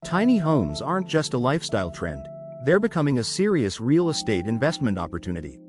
Tiny homes aren't just a lifestyle trend, they're becoming a serious real estate investment opportunity.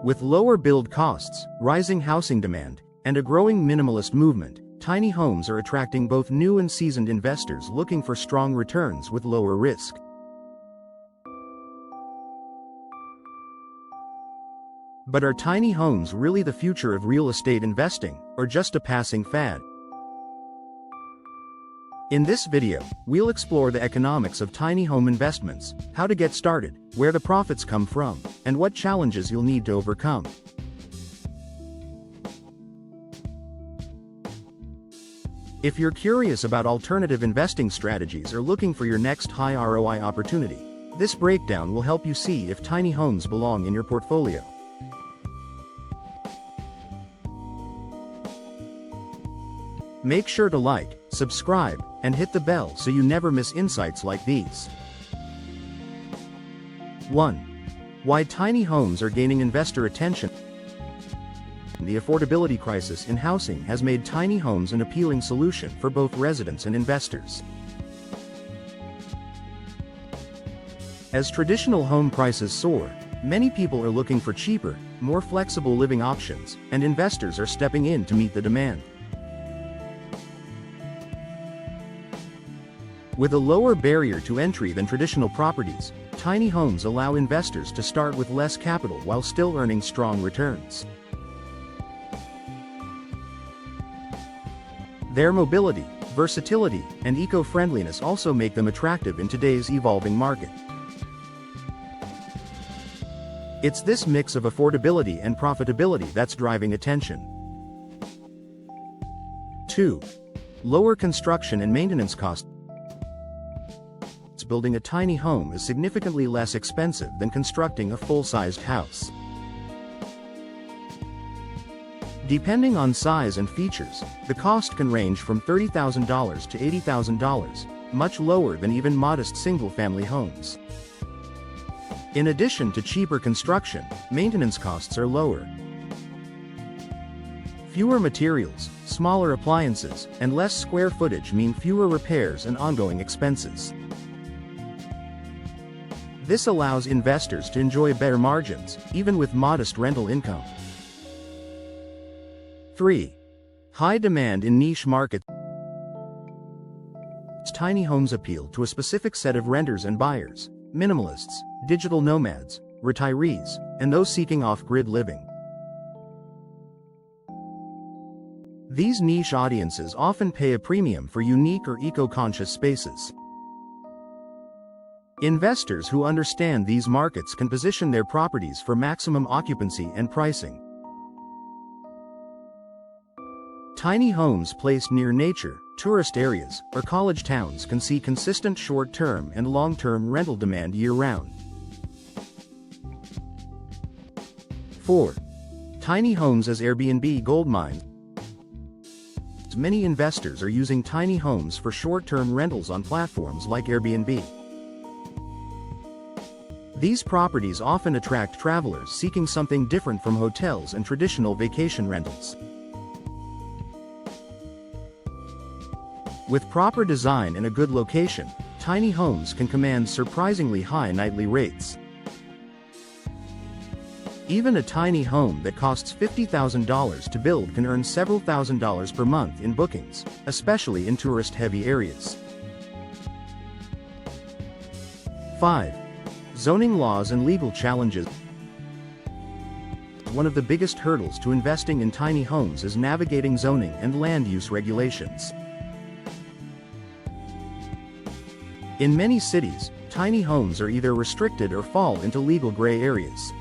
With lower build costs, rising housing demand, and a growing minimalist movement, tiny homes are attracting both new and seasoned investors looking for strong returns with lower risk. But are tiny homes really the future of real estate investing, or just a passing fad? In this video, we'll explore the economics of tiny home investments, how to get started, where the profits come from, and what challenges you'll need to overcome. If you're curious about alternative investing strategies or looking for your next high ROI opportunity, this breakdown will help you see if tiny homes belong in your portfolio. Make sure to like, subscribe, and hit the bell so you never miss insights like these. 1. Why tiny homes are gaining investor attention. The affordability crisis in housing has made tiny homes an appealing solution for both residents and investors. As traditional home prices soar, many people are looking for cheaper, more flexible living options, and investors are stepping in to meet the demand. With a lower barrier to entry than traditional properties, tiny homes allow investors to start with less capital while still earning strong returns. Their mobility, versatility, and eco-friendliness also make them attractive in today's evolving market. It's this mix of affordability and profitability that's driving attention. 2. Lower construction and maintenance costs. Building a tiny home is significantly less expensive than constructing a full-sized house. Depending on size and features, the cost can range from $30,000 to $80,000, much lower than even modest single-family homes. In addition to cheaper construction, maintenance costs are lower. Fewer materials, smaller appliances, and less square footage mean fewer repairs and ongoing expenses. This allows investors to enjoy better margins, even with modest rental income. 3. High demand in niche markets. Tiny homes appeal to a specific set of renters and buyers: minimalists, digital nomads, retirees, and those seeking off-grid living. These niche audiences often pay a premium for unique or eco-conscious spaces. Investors who understand these markets can position their properties for maximum occupancy and pricing. Tiny homes placed near nature, tourist areas, or college towns can see consistent short-term and long-term rental demand year-round. 4. Tiny homes as Airbnb goldmine. Many investors are using tiny homes for short-term rentals on platforms like Airbnb. These properties often attract travelers seeking something different from hotels and traditional vacation rentals. With proper design and a good location, tiny homes can command surprisingly high nightly rates. Even a tiny home that costs $50,000 to build can earn several $1,000s per month in bookings, especially in tourist-heavy areas. 5. Zoning laws and legal challenges. One of the biggest hurdles to investing in tiny homes is navigating zoning and land use regulations. In many cities, tiny homes are either restricted or fall into legal gray areas.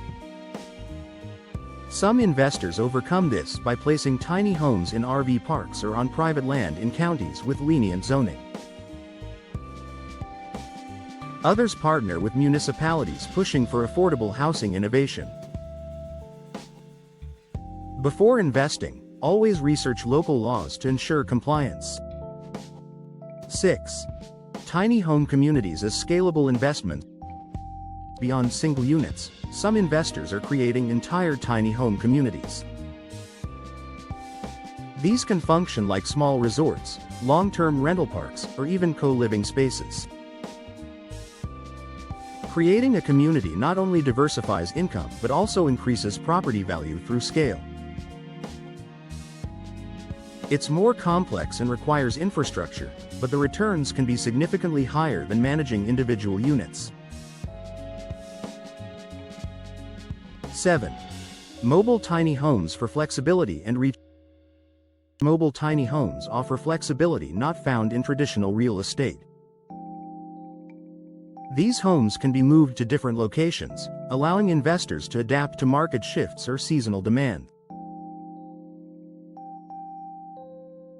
Some investors overcome this by placing tiny homes in RV parks or on private land in counties with lenient zoning. Others partner with municipalities pushing for affordable housing innovation. Before investing, always research local laws to ensure compliance. 6. Tiny home communities as scalable investment. Beyond single units, some investors are creating entire tiny home communities. These can function like small resorts, long-term rental parks, or even co-living spaces. Creating a community not only diversifies income but also increases property value through scale. It's more complex and requires infrastructure, but the returns can be significantly higher than managing individual units. 7. Mobile tiny homes for flexibility and reach. Mobile tiny homes offer flexibility not found in traditional real estate. These homes can be moved to different locations, allowing investors to adapt to market shifts or seasonal demand.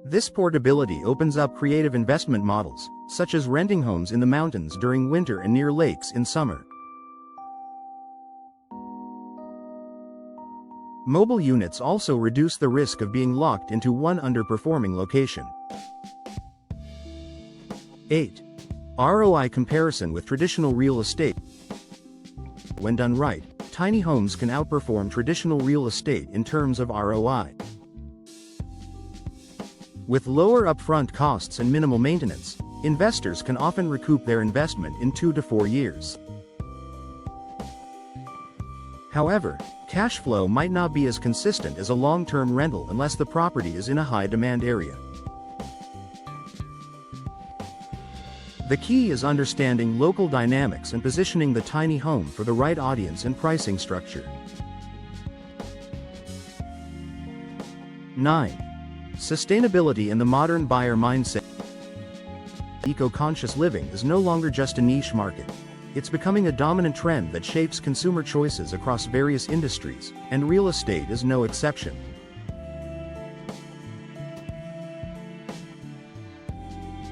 This portability opens up creative investment models, such as renting homes in the mountains during winter and near lakes in summer. Mobile units also reduce the risk of being locked into one underperforming location. 8. ROI comparison with traditional real estate. When done right, tiny homes can outperform traditional real estate in terms of ROI. With lower upfront costs and minimal maintenance, investors can often recoup their investment in 2 to 4 years. However, cash flow might not be as consistent as a long-term rental unless the property is in a high-demand area. The key is understanding local dynamics and positioning the tiny home for the right audience and pricing structure. 9. Sustainability in the modern buyer mindset. Eco-conscious living is no longer just a niche market. It's becoming a dominant trend that shapes consumer choices across various industries, and real estate is no exception.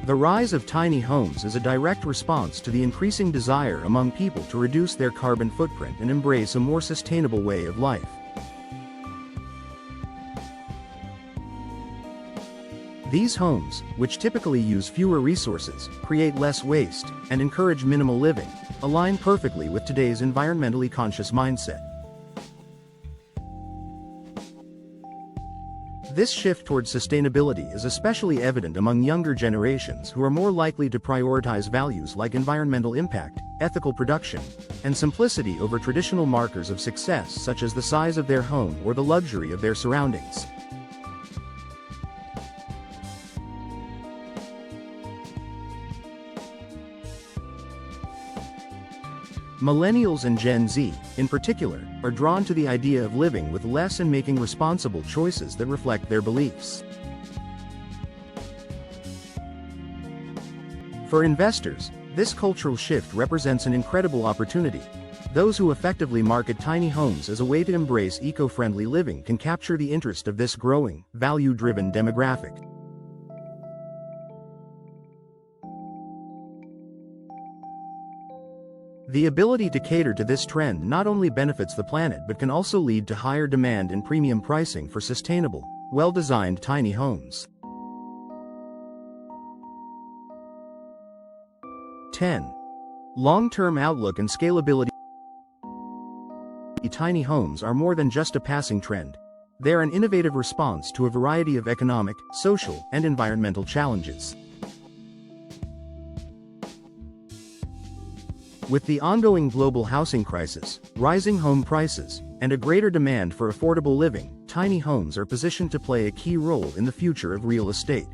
The rise of tiny homes is a direct response to the increasing desire among people to reduce their carbon footprint and embrace a more sustainable way of life. These homes, which typically use fewer resources, create less waste, and encourage minimal living, align perfectly with today's environmentally conscious mindset. This shift towards sustainability is especially evident among younger generations who are more likely to prioritize values like environmental impact, ethical production, and simplicity over traditional markers of success such as the size of their home or the luxury of their surroundings. Millennials and Gen Z, in particular, are drawn to the idea of living with less and making responsible choices that reflect their beliefs. For investors, this cultural shift represents an incredible opportunity. Those who effectively market tiny homes as a way to embrace eco-friendly living can capture the interest of this growing, value-driven demographic. The ability to cater to this trend not only benefits the planet but can also lead to higher demand and premium pricing for sustainable, well-designed tiny homes. 10. Long-term outlook and scalability. Tiny homes are more than just a passing trend. They are an innovative response to a variety of economic, social, and environmental challenges. With the ongoing global housing crisis, rising home prices, and a greater demand for affordable living, tiny homes are positioned to play a key role in the future of real estate.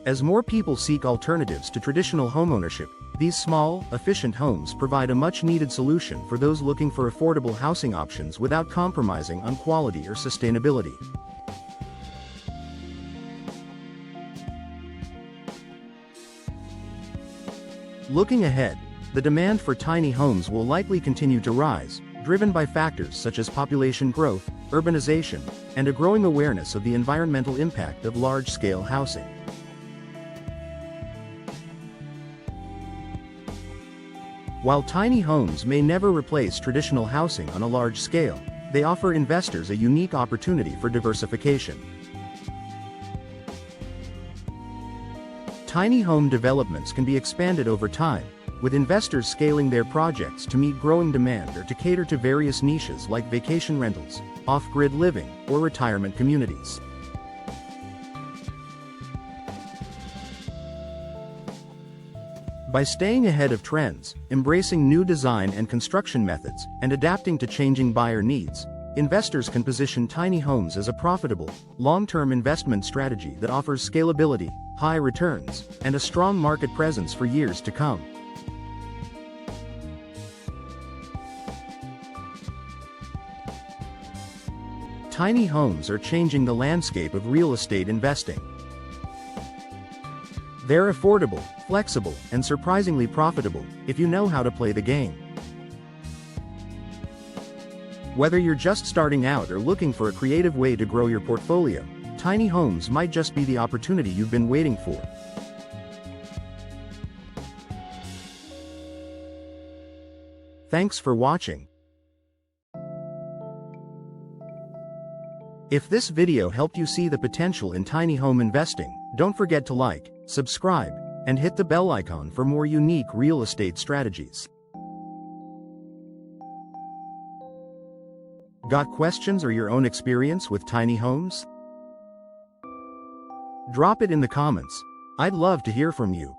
As more people seek alternatives to traditional homeownership, these small, efficient homes provide a much-needed solution for those looking for affordable housing options without compromising on quality or sustainability. Looking ahead, the demand for tiny homes will likely continue to rise, driven by factors such as population growth, urbanization, and a growing awareness of the environmental impact of large-scale housing. While tiny homes may never replace traditional housing on a large scale, they offer investors a unique opportunity for diversification. Tiny home developments can be expanded over time, with investors scaling their projects to meet growing demand or to cater to various niches like vacation rentals, off-grid living, or retirement communities. By staying ahead of trends, embracing new design and construction methods, and adapting to changing buyer needs, investors can position tiny homes as a profitable, long-term investment strategy that offers scalability, high returns, and a strong market presence for years to come. Tiny homes are changing the landscape of real estate investing. They're affordable, flexible, and surprisingly profitable, if you know how to play the game. Whether you're just starting out or looking for a creative way to grow your portfolio, tiny homes might just be the opportunity you've been waiting for. Thanks for watching. If this video helped you see the potential in tiny home investing, don't forget to like, subscribe, and hit the bell icon for more unique real estate strategies. Got questions or your own experience with tiny homes? Drop it in the comments. I'd love to hear from you.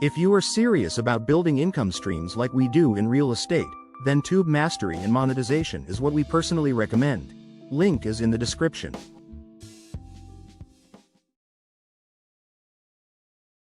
If you are serious about building income streams like we do in real estate, then Tube Mastery and Monetization is what we personally recommend. Link is in the description.